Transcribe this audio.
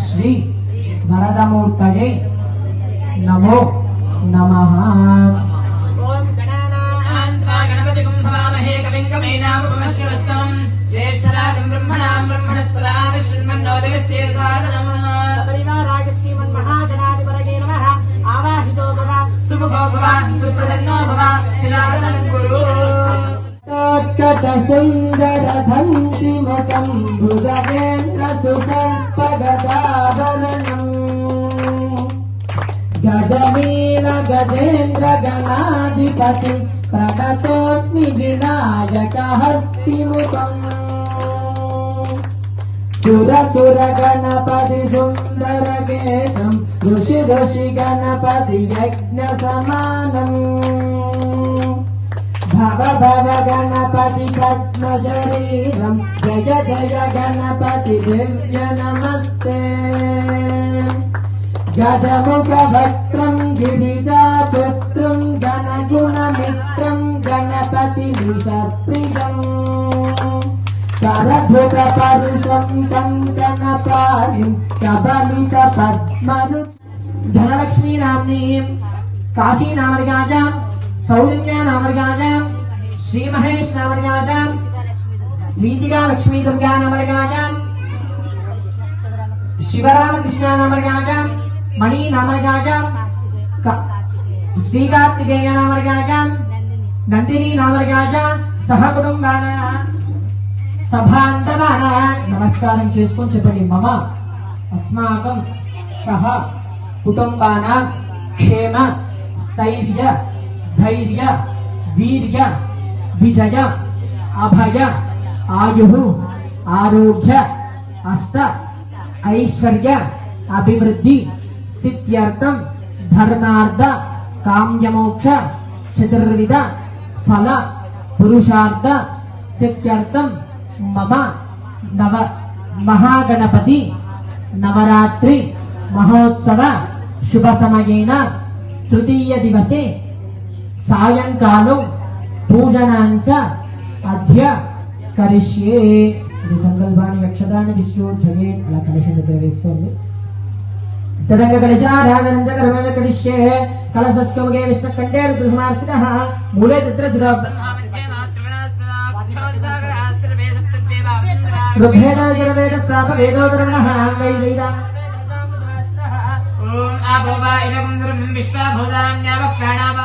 श्री वरदमूर्तये नमो नमः। सुंदर धंति मुखं भुजगेन्द्र सुसर्पगदाभरणम् गजनील गजेन्द्र गणाधिपति प्रणतोऽस्मि विनायक हस्तिमुखम् सुर सुर गणपति सुंदर केशं ऋषि ऋषि गणपति यज्ञ समानम् भव भव गणपति पद्म शरीरं जय जय गणपति दिव्य नमस्ते। गजमुख भक्त्रं गिरिजापुत्रं गणगुणमित्रं गणपति निशप्रियम् करधुक परुषं कंकणपाणिं कबलित पद्मरुच धनलक्ष्मी नाम्नीं काशी नामरिकाजां सौरन्या नामरिकाजां श्री महेश नामरिकाजां वीतिका लक्ष्मी दुर्गा नामरिकाजां शिवरामकृष्ण नामरिकाजां मणि नामरिकाजां श्रीकार्तिकेय नामरिकाजां नंदिनी नामरिकाजां सहकुटुंबाना सभांतवाना नमस्कारं చేసుకొని చెప్పండి। మమ అస్మాకం సహ కుటుంబానా క్షేమ స్థైర్య धैर्य वीर्य विजय अभय आयुः आरोग्य अष्ट ऐश्वर्य अभिवृद्धि सिद्ध्यर्थं धर्मार्थ काम्यमोक्ष चतुर्विध फल पुरुषार्थ सिद्ध्यर्थं मम नव महागणपति नवरात्रि महोत्सव शुभ समयेन तृतीय दिवसे सायंकालं पूजनांच अद्य करिष्ये। ఇది సంకల్పాన్ని అక్షతాన్ని విశ్వోధ్యగే అలా కలశం దగ్గర వేస్తుంది। తదంగ కలశారాధనం చ కర్మజ కరిష్యే కలశస్కముగే విష్ణుకంఠే రుద్రసమార్సితః మూలే తత్ర శిరో ఋగ్వేద యజుర్వేద సామ వేదోధర్మః అంగైజైద ఓం ఆభవ ఇదం విశ్వభూతాన్యావ ప్రాణావ